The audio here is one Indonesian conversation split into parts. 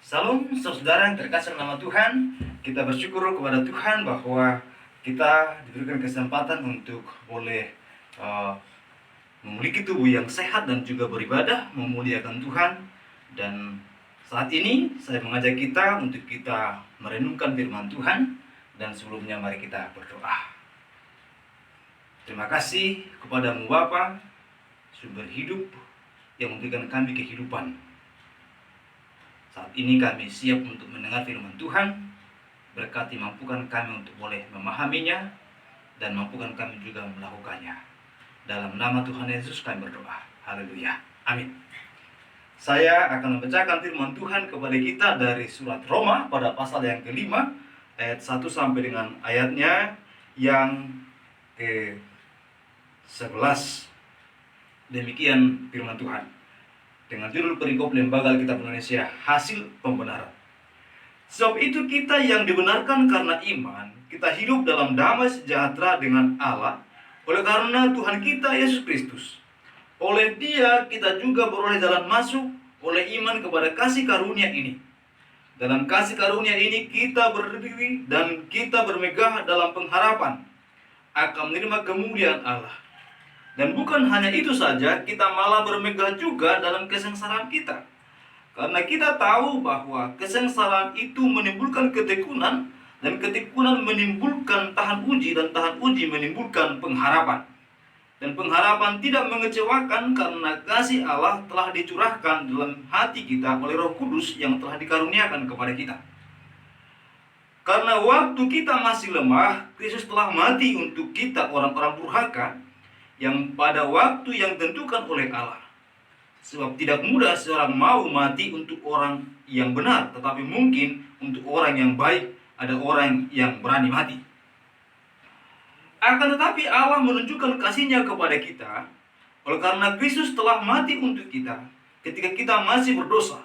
Salam saudara yang terkasih nama Tuhan. Kita bersyukur kepada Tuhan bahwa kita diberikan kesempatan untuk boleh memiliki tubuh yang sehat dan juga beribadah, memuliakan Tuhan. Dan saat ini saya mengajak kita untuk kita merenungkan firman Tuhan. Dan sebelumnya mari kita berdoa. Terima kasih kepadamu Bapa, sumber hidup yang memberikan kami kehidupan. Saat ini kami siap untuk mendengar firman Tuhan. Berkati, mampukan kami untuk boleh memahaminya dan mampukan kami juga melakukannya. Dalam nama Tuhan Yesus kami berdoa. Haleluya. Amin. Saya akan membacakan firman Tuhan kepada kita dari surat Roma pada pasal yang kelima, ayat 1 sampai dengan ayatnya yang ke-11. Demikian firman Tuhan. Dengan judul perikop Lembaga Alkitab Indonesia, hasil pembenaran. Sebab itu kita yang dibenarkan karena iman, kita hidup dalam damai sejahtera dengan Allah, oleh karena Tuhan kita Yesus Kristus. Oleh Dia kita juga beroleh jalan masuk oleh iman kepada kasih karunia ini. Dalam kasih karunia ini kita berdiri dan kita bermegah dalam pengharapan akan menerima kemuliaan Allah. Dan bukan hanya itu saja, kita malah bermegah juga dalam kesengsaraan kita. Karena kita tahu bahwa kesengsaraan itu menimbulkan ketekunan, dan ketekunan menimbulkan tahan uji, dan tahan uji menimbulkan pengharapan. Dan pengharapan tidak mengecewakan karena kasih Allah telah dicurahkan dalam hati kita oleh Roh Kudus yang telah dikaruniakan kepada kita. Karena waktu kita masih lemah, Kristus telah mati untuk kita orang-orang durhaka, yang pada waktu yang ditentukan oleh Allah. Sebab tidak mudah seorang mau mati untuk orang yang benar, tetapi mungkin untuk orang yang baik ada orang yang berani mati. Akan tetapi Allah menunjukkan kasih-Nya kepada kita oleh karena Kristus telah mati untuk kita ketika kita masih berdosa.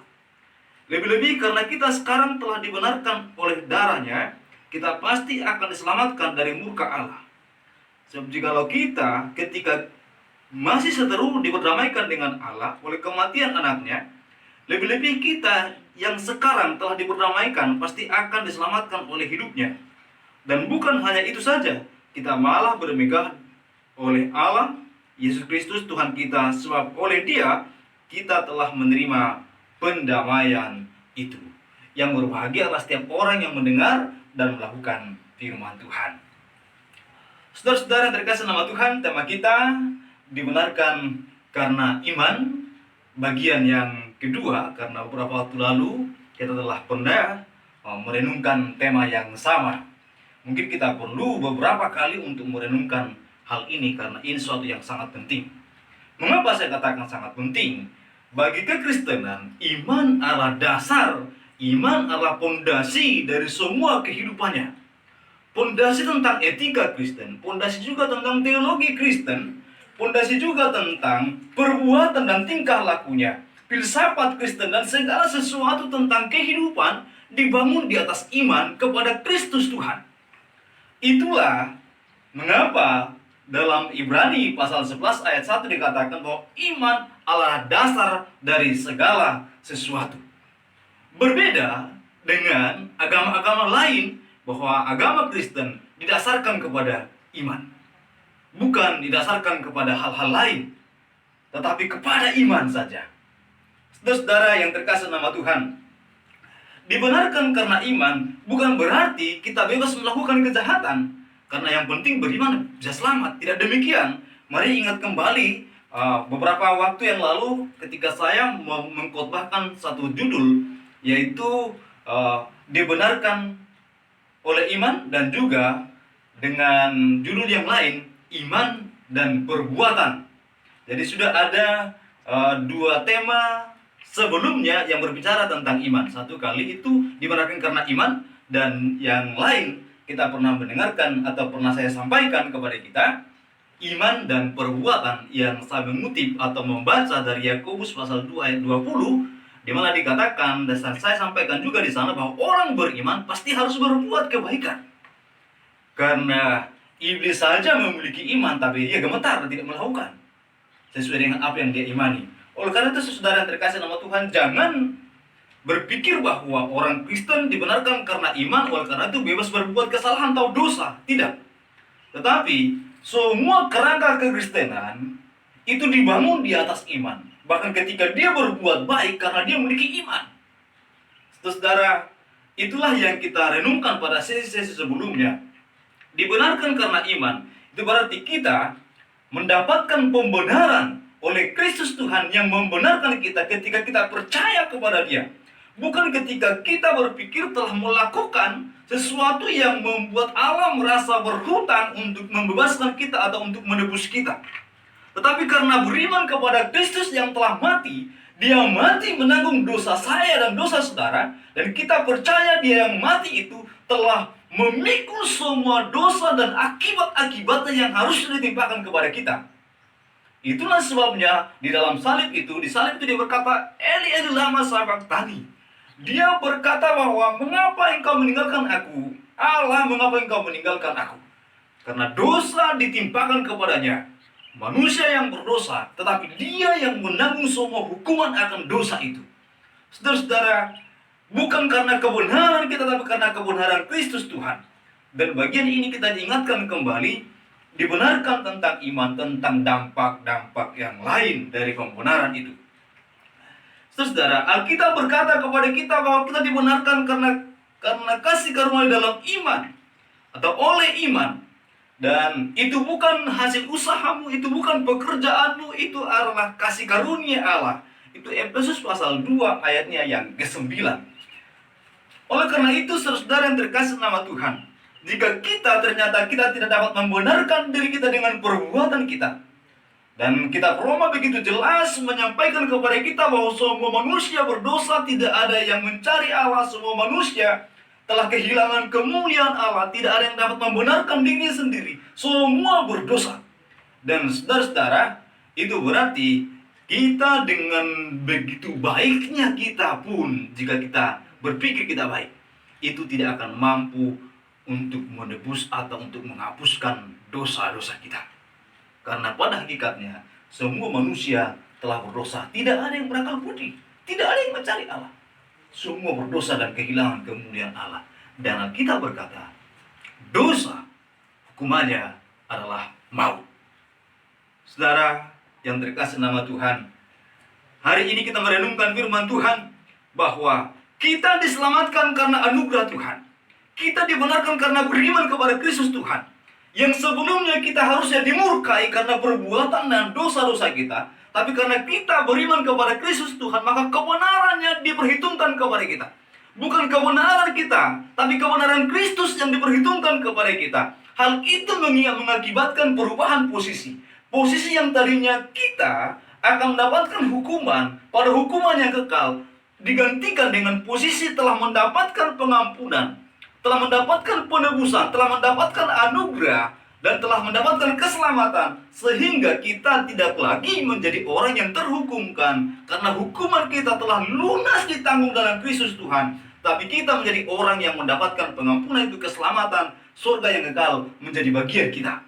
Lebih-lebih karena kita sekarang telah dibenarkan oleh darah-Nya, kita pasti akan diselamatkan dari murka Allah. Sebab jikalau kita ketika masih seteru diperdamaikan dengan Allah oleh kematian anaknya, lebih-lebih kita yang sekarang telah diperdamaikan pasti akan diselamatkan oleh hidupnya. Dan bukan hanya itu saja, kita malah bermegah oleh Allah, Yesus Kristus Tuhan kita, sebab oleh Dia kita telah menerima pendamaian itu. Yang berbahagia adalah setiap orang yang mendengar dan melakukan firman Tuhan. Saudara-saudara yang terkasih nama Tuhan, tema kita dibenarkan karena iman. Bagian yang kedua, karena beberapa waktu lalu kita telah pernah merenungkan tema yang sama. Mungkin kita perlu beberapa kali untuk merenungkan hal ini karena ini suatu yang sangat penting. Mengapa saya katakan sangat penting? Bagi kekristenan, iman adalah dasar, iman adalah pondasi dari semua kehidupannya. Pondasi tentang etika Kristen, pondasi juga tentang teologi Kristen, pondasi juga tentang perbuatan dan tingkah lakunya, filsafat Kristen dan segala sesuatu tentang kehidupan dibangun di atas iman kepada Kristus Tuhan. Itulah mengapa dalam Ibrani pasal 11 ayat 1 dikatakan bahwa iman adalah dasar dari segala sesuatu. Berbeda dengan agama-agama lain, bahwa agama Kristen didasarkan kepada iman, bukan didasarkan kepada hal-hal lain, tetapi kepada iman saja. Saudara-saudara yang terkasih nama Tuhan, dibenarkan karena iman bukan berarti kita bebas melakukan kejahatan, karena yang penting beriman bisa selamat. Tidak demikian. Mari ingat kembali beberapa waktu yang lalu ketika saya mengkhotbahkan satu judul, yaitu dibenarkan oleh iman, dan juga dengan judul yang lain, iman dan perbuatan. Jadi sudah ada dua tema sebelumnya yang berbicara tentang iman. Satu kali itu dibenarkan karena iman, dan yang lain kita pernah mendengarkan atau pernah saya sampaikan kepada kita, iman dan perbuatan, yang saya mengutip atau membaca dari Yakobus pasal 2 ayat 20, di mana dikatakan, dan saya sampaikan juga di sana, bahwa orang beriman pasti harus berbuat kebaikan. Karena iblis saja memiliki iman, tapi dia gemetar dan tidak melakukan sesuai dengan apa yang dia imani. Oleh karena itu, saudara yang terkasih nama Tuhan, jangan berpikir bahwa orang Kristen dibenarkan karena iman, oleh karena itu bebas berbuat kesalahan atau dosa. Tidak. Tetapi semua kerangka kekristenan itu dibangun di atas iman. Bahkan ketika dia berbuat baik karena dia memiliki iman. Saudara, itulah yang kita renungkan pada sesi-sesi sebelumnya. Dibenarkan karena iman, itu berarti kita mendapatkan pembenaran oleh Kristus Tuhan yang membenarkan kita ketika kita percaya kepada Dia. Bukan ketika kita berpikir telah melakukan sesuatu yang membuat Allah merasa berhutang untuk membebaskan kita atau untuk menebus kita. Tetapi karena beriman kepada Kristus yang telah mati, Dia mati menanggung dosa saya dan dosa saudara, dan kita percaya Dia yang mati itu telah memikul semua dosa dan akibat-akibatnya yang harus ditimpakan kepada kita. Itulah sebabnya di dalam salib itu, dia berkata, Eli Eli lama sabachthani. Dia berkata bahwa, mengapa engkau meninggalkan aku? Allah, mengapa engkau meninggalkan aku? Karena dosa ditimpakan kepadanya. Manusia yang berdosa, tetapi dia yang menanggung semua hukuman akan dosa itu. Saudara-saudara, bukan karena kebenaran kita, tapi karena kebenaran Kristus Tuhan. Dan bagian ini kita diingatkan kembali, dibenarkan tentang iman, tentang dampak-dampak yang lain dari pembenaran itu. Saudara, Alkitab berkata kepada kita bahwa kita dibenarkan karena kasih karunia dalam iman atau oleh iman. Dan itu bukan hasil usahamu, itu bukan pekerjaanmu, itu adalah kasih karunia Allah. Itu Efesus pasal 2 ayatnya yang ke-9. Oleh karena itu, saudara yang terkasih nama Tuhan, jika ternyata kita tidak dapat membenarkan diri kita dengan perbuatan kita, dan kitab Roma begitu jelas menyampaikan kepada kita bahwa semua manusia berdosa, tidak ada yang mencari Allah, semua manusia telah kehilangan kemuliaan Allah, tidak ada yang dapat membenarkan dirinya sendiri, semua berdosa. Dan saudara-saudara, itu berarti kita dengan begitu baiknya kita pun, jika kita berpikir kita baik, itu tidak akan mampu untuk menebus atau untuk menghapuskan dosa-dosa kita. Karena pada hakikatnya semua manusia telah berdosa, tidak ada yang berakal budi, tidak ada yang mencari Allah. Semua berdosa dan kehilangan kemuliaan Allah. Dan kita berkata, dosa hukumannya adalah maut. Saudara yang terkasih nama Tuhan, hari ini kita merenungkan firman Tuhan bahwa kita diselamatkan karena anugerah Tuhan. Kita dibenarkan karena beriman kepada Kristus Tuhan. Yang sebelumnya kita harusnya dimurkai karena perbuatan dan dosa-dosa kita, tapi karena kita beriman kepada Kristus Tuhan, maka kebenarannya diperhitungkan kepada kita. Bukan kebenaran kita, tapi kebenaran Kristus yang diperhitungkan kepada kita. Hal itu mengakibatkan perubahan posisi. Posisi yang tadinya kita akan mendapatkan hukuman, pada hukuman yang kekal, digantikan dengan posisi telah mendapatkan pengampunan, telah mendapatkan penebusan, telah mendapatkan anugerah, dan telah mendapatkan keselamatan, sehingga kita tidak lagi menjadi orang yang terhukumkan, karena hukuman kita telah lunas ditanggung dalam Kristus Tuhan. Tapi kita menjadi orang yang mendapatkan pengampunan, itu keselamatan, surga yang kekal menjadi bagian kita.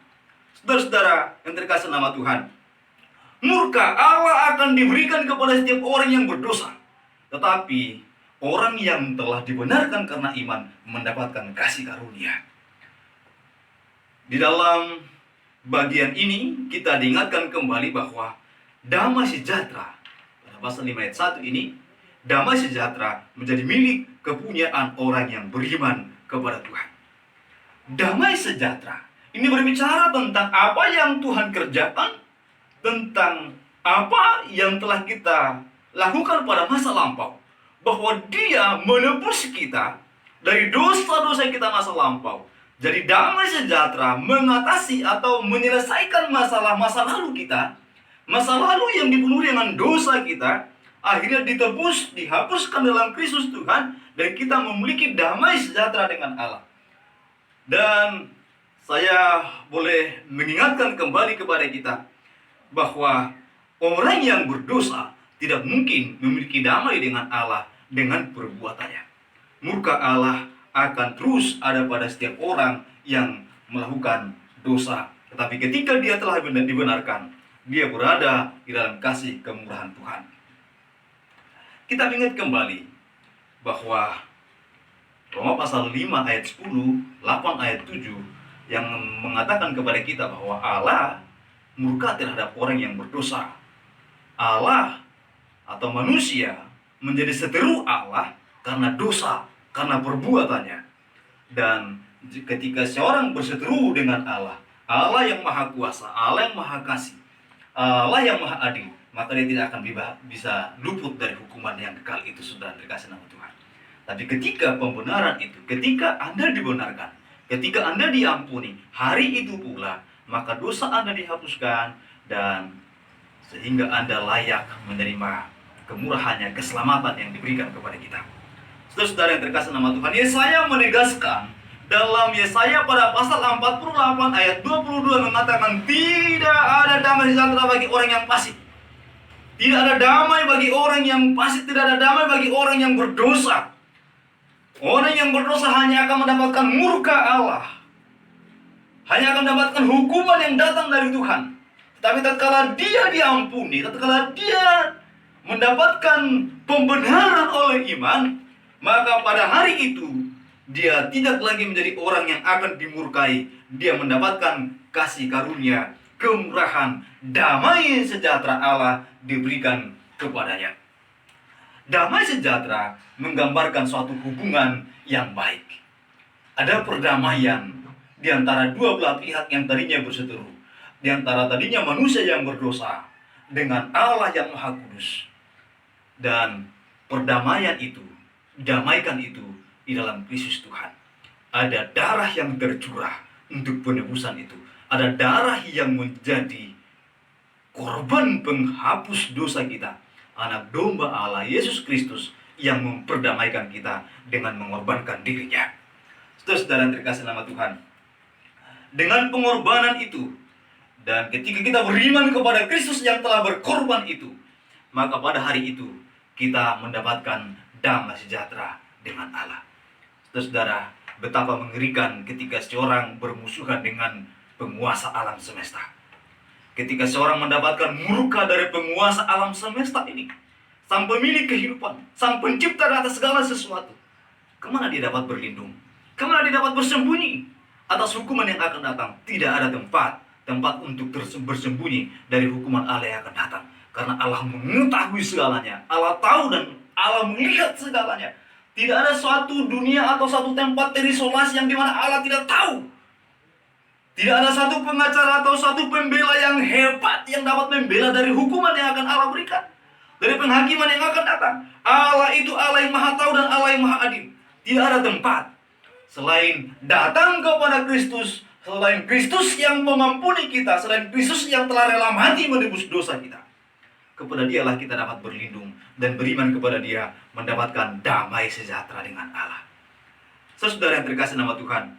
Saudara-saudara yang terkasih nama Tuhan, murka Allah akan diberikan kepada setiap orang yang berdosa. Tetapi orang yang telah dibenarkan karena iman mendapatkan kasih karunia. Di dalam bagian ini kita diingatkan kembali bahwa damai sejahtera, pada pasal 5 ayat 1 ini, damai sejahtera menjadi milik kepunyaan orang yang beriman kepada Tuhan. Damai sejahtera ini berbicara tentang apa yang Tuhan kerjakan, tentang apa yang telah kita lakukan pada masa lampau, bahwa Dia menebus kita dari dosa-dosa kita masa lampau. Jadi damai sejahtera mengatasi atau menyelesaikan masalah-masa lalu kita, masa lalu yang dipenuhi dengan dosa kita, akhirnya ditebus, dihapuskan dalam Kristus Tuhan, dan kita memiliki damai sejahtera dengan Allah. Dan saya boleh mengingatkan kembali kepada kita bahwa orang yang berdosa tidak mungkin memiliki damai dengan Allah dengan perbuatannya. Murka Allah akan terus ada pada setiap orang yang melakukan dosa. Tetapi ketika dia telah dibenarkan, dia berada di dalam kasih kemurahan Tuhan. Kita ingat kembali bahwa Roma pasal 5 ayat 10, 8 ayat 7 yang mengatakan kepada kita bahwa Allah murka terhadap orang yang berdosa. Allah atau manusia menjadi seteru Allah karena dosa, karena perbuatannya. Dan ketika seorang berseteru dengan Allah, Allah yang maha kuasa, Allah yang maha kasih, Allah yang maha adil, maka dia tidak akan bisa luput dari hukuman yang kekal itu, saudara terkasih nama Tuhan. Tapi ketika pembenaran itu, ketika Anda dibenarkan, ketika Anda diampuni, hari itu pula maka dosa Anda dihapuskan, dan sehingga Anda layak menerima kemurahannya, keselamatan yang diberikan kepada kita. Saudara-saudara yang terkasih nama Tuhan, Yesaya menegaskan dalam Yesaya pada pasal 48 ayat 22 mengatakan, tidak ada damai sejahtera bagi orang yang fasik. Tidak ada damai bagi orang yang fasik, tidak ada damai bagi orang yang berdosa. Orang yang berdosa hanya akan mendapatkan murka Allah, hanya akan mendapatkan hukuman yang datang dari Tuhan. Tapi tatkala dia diampuni, tatkala dia mendapatkan pembenaran oleh iman, maka pada hari itu dia tidak lagi menjadi orang yang akan dimurkai. Dia mendapatkan kasih karunia, kemurahan, damai sejahtera Allah diberikan kepadanya. Damai sejahtera menggambarkan suatu hubungan yang baik. Ada perdamaian di antara dua belah pihak yang tadinya berseteru, di antara tadinya manusia yang berdosa dengan Allah yang Maha Kudus. Dan perdamaian itu, damaikan itu di dalam Kristus Tuhan. Ada darah yang tercurah untuk penebusan itu. Ada darah yang menjadi korban penghapus dosa kita. Anak domba Allah Yesus Kristus yang memperdamaikan kita dengan mengorbankan dirinya. Saudara-saudara terkasih nama Tuhan, dengan pengorbanan itu, dan ketika kita beriman kepada Kristus yang telah berkorban itu, maka pada hari itu kita mendapatkan damai sejahtera dengan Allah. Saudara, betapa mengerikan ketika seorang bermusuhan dengan penguasa alam semesta. Ketika seorang mendapatkan murka dari penguasa alam semesta ini, sang pemilik kehidupan, sang pencipta atas segala sesuatu, kemana dia dapat berlindung? Kemana dia dapat bersembunyi atas hukuman yang akan datang? Tidak ada tempat untuk bersembunyi dari hukuman Allah yang akan datang. Karena Allah mengetahui segalanya, Allah tahu dan Allah melihat segalanya. Tidak ada suatu dunia atau satu tempat terisolasi yang dimana Allah tidak tahu. Tidak ada satu pengacara atau satu pembela yang hebat yang dapat membela dari hukuman yang akan Allah berikan, dari penghakiman yang akan datang. Allah itu Allah yang maha tahu dan Allah yang maha adil. Tidak ada tempat selain datang kepada Kristus, selain Kristus yang mengampuni kita, selain Kristus yang telah rela mati menebus dosa kita. Kepada Dialah kita dapat berlindung, dan beriman kepada Dia mendapatkan damai sejahtera dengan Allah. Saudara yang terkasih nama Tuhan,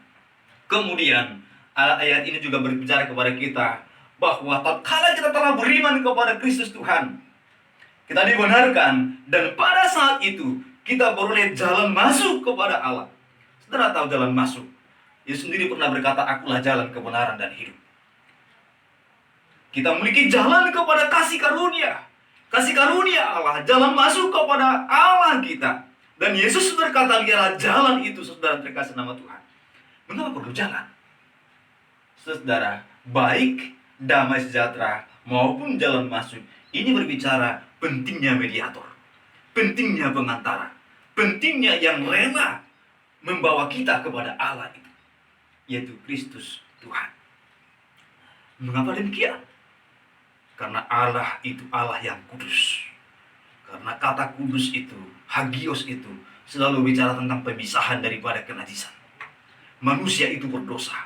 kemudian ayat ini juga berbicara kepada kita bahwa tatkala kita telah beriman kepada Kristus Tuhan, kita dibenarkan, dan pada saat itu kita beroleh jalan masuk kepada Allah. Saudara tahu jalan masuk? Yesus sendiri pernah berkata, akulah jalan, kebenaran, dan hidup. Kita memiliki jalan kepada kasih karunia. Kasih karunia Allah, jalan masuk kepada Allah kita. Dan Yesus berkata, dialah jalan itu, saudara terkasih nama Tuhan. Mengapa perlu jalan? Saudara, baik damai sejahtera maupun jalan masuk, ini berbicara pentingnya mediator, pentingnya pengantara, pentingnya yang rela membawa kita kepada Allah itu, yaitu Kristus Tuhan. Mengapa demikian? Karena Allah itu Allah yang kudus. Karena kata kudus itu, hagios itu, selalu bicara tentang pemisahan daripada kenajisan. Manusia itu berdosa.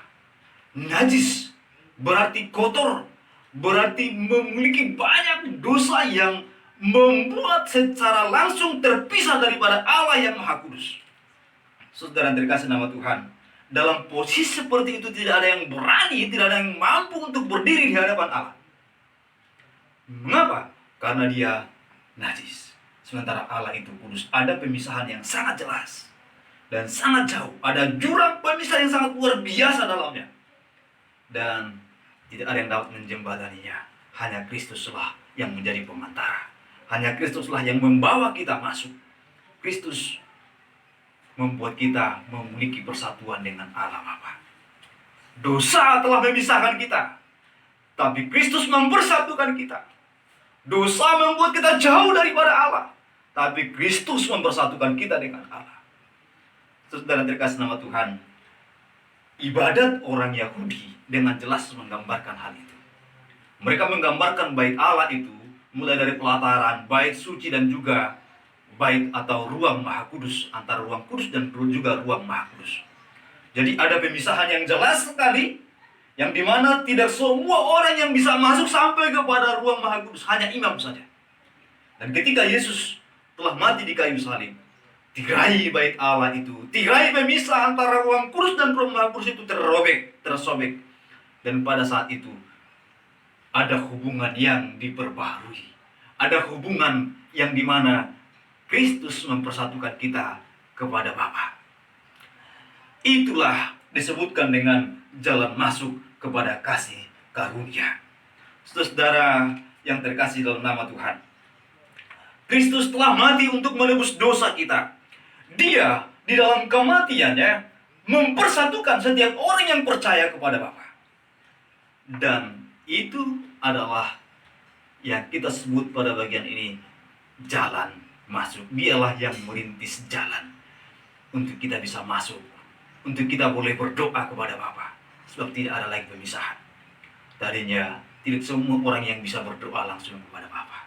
Najis berarti kotor, berarti memiliki banyak dosa yang membuat secara langsung terpisah daripada Allah yang Maha Kudus. Saudara terkasih nama Tuhan, dalam posisi seperti itu tidak ada yang berani, tidak ada yang mampu untuk berdiri di hadapan Allah. Mengapa? Karena dia najis. Sementara Allah itu kudus. Ada pemisahan yang sangat jelas dan sangat jauh. Ada jurang pemisah yang sangat luar biasa dalamnya. Dan tidak ada yang dapat menjembataninya. Hanya Kristuslah yang menjadi pengantara. Hanya Kristuslah yang membawa kita masuk. Kristus membuat kita memiliki persatuan dengan Allah Bapa. Dosa telah memisahkan kita, tapi Kristus mempersatukan kita. Dosa membuat kita jauh daripada Allah, tapi Kristus mempersatukan kita dengan Allah. Saudara terkasih nama Tuhan, ibadat orang Yahudi dengan jelas menggambarkan hal itu. Mereka menggambarkan bait Allah itu mulai dari pelataran, bait suci dan juga bait atau ruang Maha Kudus, antara ruang kudus dan juga ruang Maha Kudus. Jadi ada pemisahan yang jelas sekali, yang dimana tidak semua orang yang bisa masuk sampai kepada ruang Maha Kudus, hanya imam saja. Dan ketika Yesus telah mati di kayu salib, tirai bait Allah itu, tirai pemisah antara ruang kudus dan ruang Maha Kudus itu tersobek. Dan pada saat itu ada hubungan yang diperbaharui, ada hubungan yang dimana Kristus mempersatukan kita kepada Bapa. Itulah disebutkan dengan jalan masuk kepada kasih karunia. Saudara yang terkasih dalam nama Tuhan, Kristus telah mati untuk menebus dosa kita. Dia di dalam kematiannya mempersatukan setiap orang yang percaya kepada Bapa. Dan itu adalah yang kita sebut pada bagian ini jalan masuk. Dialah yang merintis jalan untuk kita bisa masuk, untuk kita boleh berdoa kepada Bapa. Sebab tidak ada lagi pemisahan. Tadinya tidak semua orang yang bisa berdoa langsung kepada Bapa.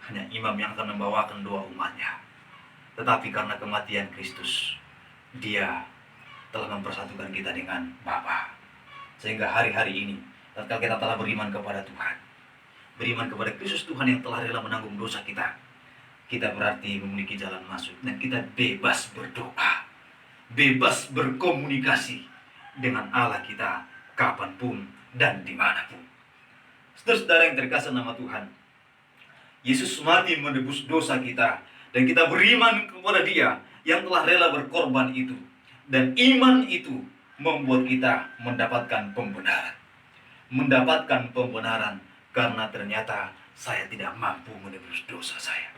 Hanya imam yang akan membawakan doa umatnya. Tetapi karena kematian Kristus, Dia telah mempersatukan kita dengan Bapa. Sehingga hari-hari ini, tatkala kita telah beriman kepada Tuhan, beriman kepada Kristus Tuhan yang telah rela menanggung dosa kita, kita berarti memiliki jalan masuk. Dan kita bebas berdoa, bebas berkomunikasi dengan Allah kita kapanpun dan dimanapun. Saudara-saudara yang terkasih nama Tuhan, Yesus mati menebus dosa kita, dan kita beriman kepada Dia yang telah rela berkorban itu. Dan iman itu membuat kita mendapatkan pembenaran. Mendapatkan pembenaran karena ternyata saya tidak mampu menebus dosa saya.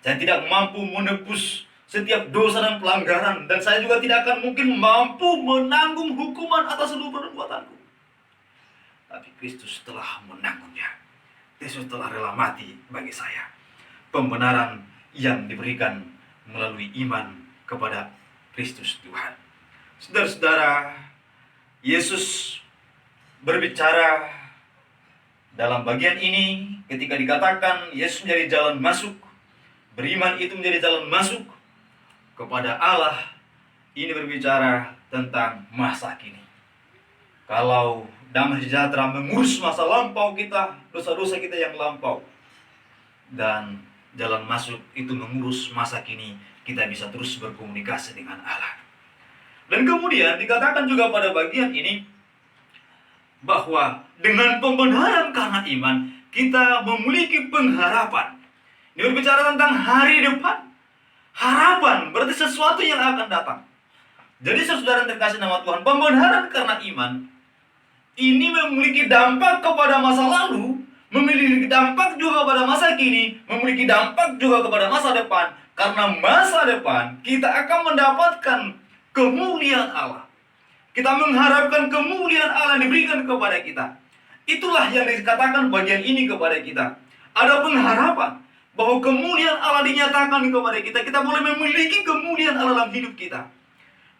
Saya tidak mampu menebus setiap dosa dan pelanggaran, dan saya juga tidak akan mungkin mampu menanggung hukuman atas seluruh perbuatanku. Tapi Kristus telah menanggungnya. Kristus telah rela mati bagi saya. Pembenaran yang diberikan melalui iman kepada Kristus Tuhan. Saudara-saudara, Yesus berbicara dalam bagian ini ketika dikatakan Yesus menjadi jalan masuk, beriman itu menjadi jalan masuk kepada Allah. Ini berbicara tentang masa kini. Kalau damai sejahtera mengurus masa lampau kita, dosa-dosa kita yang lampau, dan jalan masuk itu mengurus masa kini, kita bisa terus berkomunikasi dengan Allah. Dan kemudian dikatakan juga pada bagian ini bahwa dengan pembenaran karena iman, kita memiliki pengharapan. Ini berbicara tentang hari depan. Harapan berarti sesuatu yang akan datang. Jadi saudara yang terkasih nama Tuhan, pembenaran karena iman ini memiliki dampak kepada masa lalu, memiliki dampak juga pada masa kini, memiliki dampak juga kepada masa depan. Karena masa depan kita akan mendapatkan kemuliaan Allah. Kita mengharapkan kemuliaan Allah yang diberikan kepada kita. Itulah yang dikatakan bagian ini kepada kita. Ada pengharapan bahwa kemuliaan Allah dinyatakan kepada kita. Kita boleh memiliki kemuliaan Allah dalam hidup kita.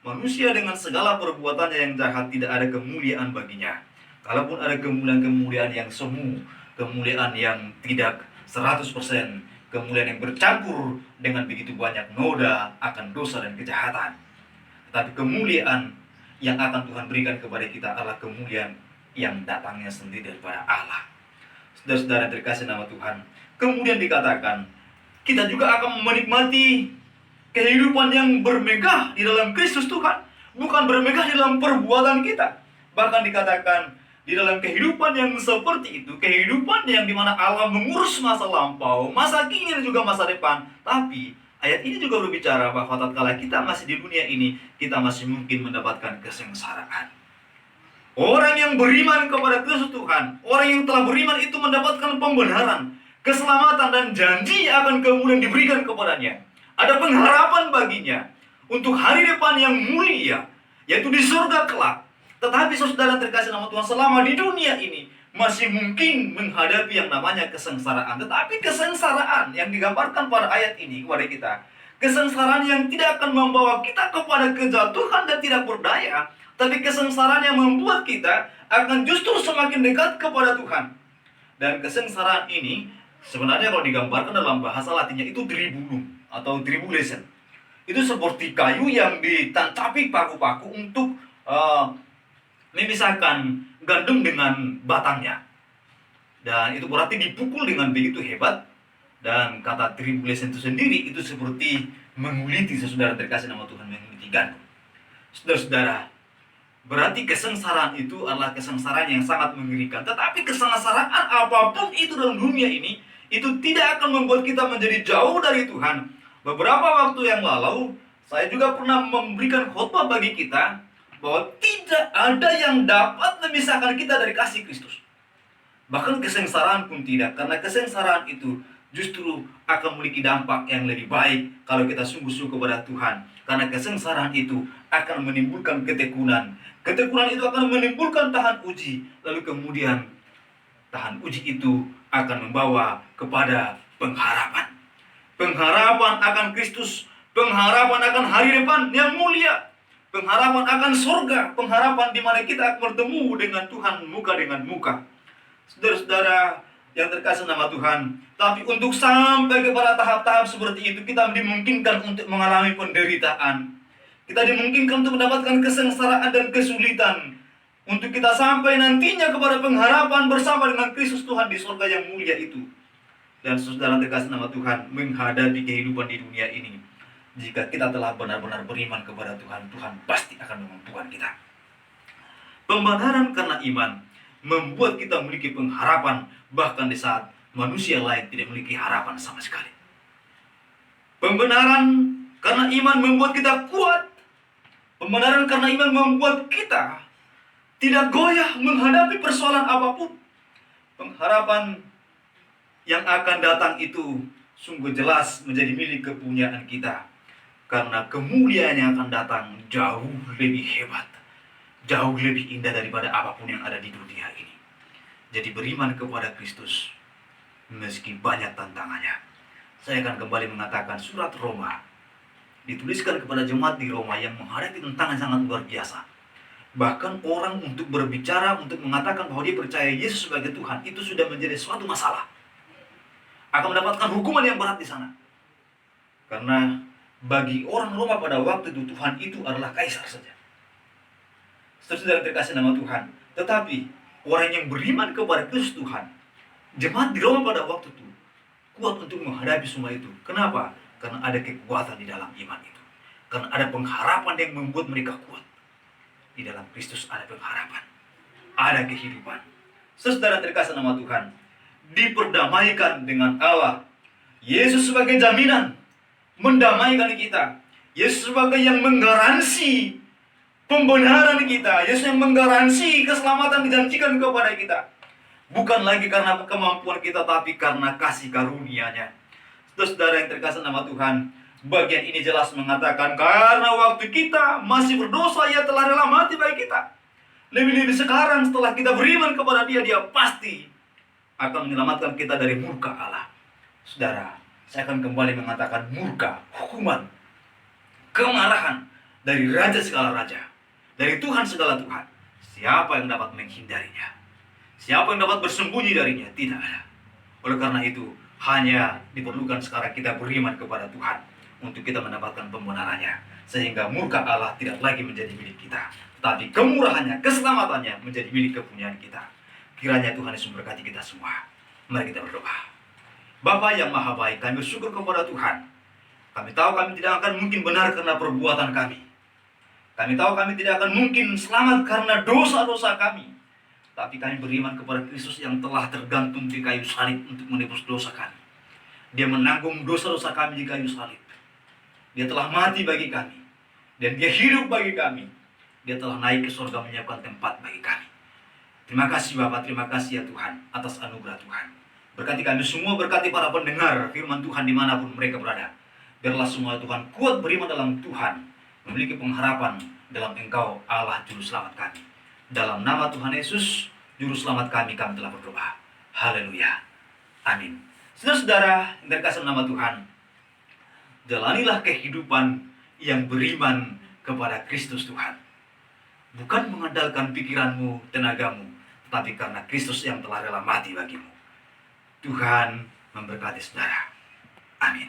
Manusia dengan segala perbuatannya yang jahat tidak ada kemuliaan baginya. Kalaupun ada kemuliaan-kemuliaan yang semu, kemuliaan yang tidak 100%, kemuliaan yang bercampur dengan begitu banyak noda akan dosa dan kejahatan. Tetapi kemuliaan yang akan Tuhan berikan kepada kita adalah kemuliaan yang datangnya sendiri daripada Allah. Saudara-saudara terkasih nama Tuhan, kemudian dikatakan kita juga akan menikmati kehidupan yang bermegah di dalam Kristus Tuhan, bukan bermegah di dalam perbuatan kita. Bahkan dikatakan di dalam kehidupan yang seperti itu, kehidupan yang dimana Allah mengurus masa lampau, masa kini dan juga masa depan. Tapi ayat ini juga berbicara bahwa tatkala kita masih di dunia ini, kita masih mungkin mendapatkan kesengsaraan. Orang yang beriman kepada Kristus Tuhan, orang yang telah beriman itu mendapatkan pembenaran, keselamatan dan janji akan kemuliaan diberikan kepadanya. Ada pengharapan baginya untuk hari depan yang mulia, yaitu di surga kelak. Tetapi saudara terkasih nama Tuhan, selama di dunia ini masih mungkin menghadapi yang namanya kesengsaraan. Tetapi kesengsaraan yang digambarkan pada ayat ini kepada kita, kesengsaraan yang tidak akan membawa kita kepada kejatuhan dan tidak berdaya, tapi kesengsaraan yang membuat kita akan justru semakin dekat kepada Tuhan. Dan kesengsaraan ini sebenarnya kalau digambarkan dalam bahasa Latinnya itu tribulum atau tribulation. Itu seperti kayu yang ditancapi paku-paku untuk memisahkan gandum dengan batangnya. Dan itu berarti dipukul dengan begitu hebat. Dan kata tribulation itu sendiri itu seperti menguliti, saudara terkasih nama Tuhan, menguliti gandum. Saudara-saudara, berarti kesengsaraan itu adalah kesengsaraan yang sangat mengerikan. Tetapi kesengsaraan apapun itu dalam dunia ini, itu tidak akan membuat kita menjadi jauh dari Tuhan. Beberapa waktu yang lalu, saya juga pernah memberikan khotbah bagi kita bahwa tidak ada yang dapat memisahkan kita dari kasih Kristus. Bahkan kesengsaraan pun tidak, karena kesengsaraan itu justru akan memiliki dampak yang lebih baik kalau kita sungguh-sungguh kepada Tuhan. Karena kesengsaraan itu akan menimbulkan ketekunan. Ketekunan itu akan menimbulkan tahan uji. Lalu kemudian tahan uji itu akan membawa kepada pengharapan. Pengharapan akan Kristus, pengharapan akan hari depan yang mulia, pengharapan akan surga, pengharapan di mana kita akan bertemu dengan Tuhan muka dengan muka. Saudara-saudara yang terkasih nama Tuhan, tapi untuk sampai kepada tahap-tahap seperti itu, kita dimungkinkan untuk mengalami penderitaan. Kita dimungkinkan untuk mendapatkan kesengsaraan dan kesulitan, untuk kita sampai nantinya kepada pengharapan bersama dengan Kristus Tuhan di surga yang mulia itu. Dan saudara terkasih nama Tuhan, menghadapi kehidupan di dunia ini, jika kita telah benar-benar beriman kepada Tuhan, Tuhan pasti akan memampukan kita. Pembenaran karena iman membuat kita memiliki pengharapan, bahkan di saat manusia lain tidak memiliki harapan sama sekali. Pembenaran karena iman membuat kita kuat. Pembenaran karena iman membuat kita tidak goyah menghadapi persoalan apapun. Pengharapan yang akan datang itu sungguh jelas menjadi milik kepunyaan kita. Karena kemuliaan yang akan datang jauh lebih hebat, jauh lebih indah daripada apapun yang ada di dunia ini. Jadi beriman kepada Kristus, meski banyak tantangannya. Saya akan kembali mengatakan surat Roma, dituliskan kepada jemaat di Roma yang menghadapi tantangan sangat luar biasa. Bahkan orang untuk berbicara, untuk mengatakan bahwa dia percaya Yesus sebagai Tuhan, itu sudah menjadi suatu masalah. Akan mendapatkan hukuman yang berat di sana. Karena bagi orang Roma pada waktu itu, Tuhan itu adalah kaisar saja. Saudara terkasih nama Tuhan. Tetapi orang yang beriman kepada Kristus Tuhan, jemaat di Roma pada waktu itu kuat untuk menghadapi semua itu. Kenapa? Karena ada kekuatan di dalam iman itu. Karena ada pengharapan yang membuat mereka kuat. Di dalam Kristus ada pengharapan, ada kehidupan. Saudara terkasih nama Tuhan, diperdamaikan dengan Allah. Yesus sebagai jaminan mendamaikan kita. Yesus sebagai yang menggaransi pembenaran kita. Yesus yang menggaransi keselamatan dijanjikan kepada kita. Bukan lagi karena kemampuan kita, tapi karena kasih karunia-Nya. Saudara yang terkasih nama Tuhan, bagian ini jelas mengatakan karena waktu kita masih berdosa, Ia telah rela mati bagi kita. Lebih-lebih sekarang setelah kita beriman kepada Dia, Dia pasti akan menyelamatkan kita dari murka Allah. Saudara, saya akan kembali mengatakan murka, hukuman, kemarahan dari Raja segala Raja, dari Tuhan segala Tuhan. Siapa yang dapat menghindarinya? Siapa yang dapat bersembunyi darinya? Tidak ada. Oleh karena itu, hanya diperlukan sekarang kita beriman kepada Tuhan untuk kita mendapatkan pembenarannya, sehingga murka Allah tidak lagi menjadi milik kita, tapi kemurahannya, keselamatannya menjadi milik kepunyaan kita. Kiranya Tuhan Yesus memberkati kita semua. Mari kita berdoa. Bapa yang maha baik, kami bersyukur kepada Tuhan. Kami tahu kami tidak akan mungkin benar karena perbuatan kami. Kami tahu kami tidak akan mungkin selamat karena dosa-dosa kami. Tapi kami beriman kepada Kristus yang telah tergantung di kayu salib untuk menebus dosa kami. Dia menanggung dosa-dosa kami di kayu salib. Dia telah mati bagi kami. Dan Dia hidup bagi kami. Dia telah naik ke surga menyiapkan tempat bagi kami. Terima kasih Bapak, terima kasih ya Tuhan atas anugerah Tuhan. Berkati kami semua, berkati para pendengar firman Tuhan dimanapun mereka berada. Biarlah semua Tuhan kuat beriman dalam Tuhan, memiliki pengharapan dalam Engkau Allah Juru Selamat kami. Dalam nama Tuhan Yesus, Juru Selamat kami telah berdoa. Haleluya. Amin. Saudara-saudara yang terkasih nama Tuhan, jalanilah kehidupan yang beriman kepada Kristus Tuhan. Bukan mengandalkan pikiranmu, tenagamu, tetapi karena Kristus yang telah rela mati bagimu. Tuhan memberkati saudara. Amin.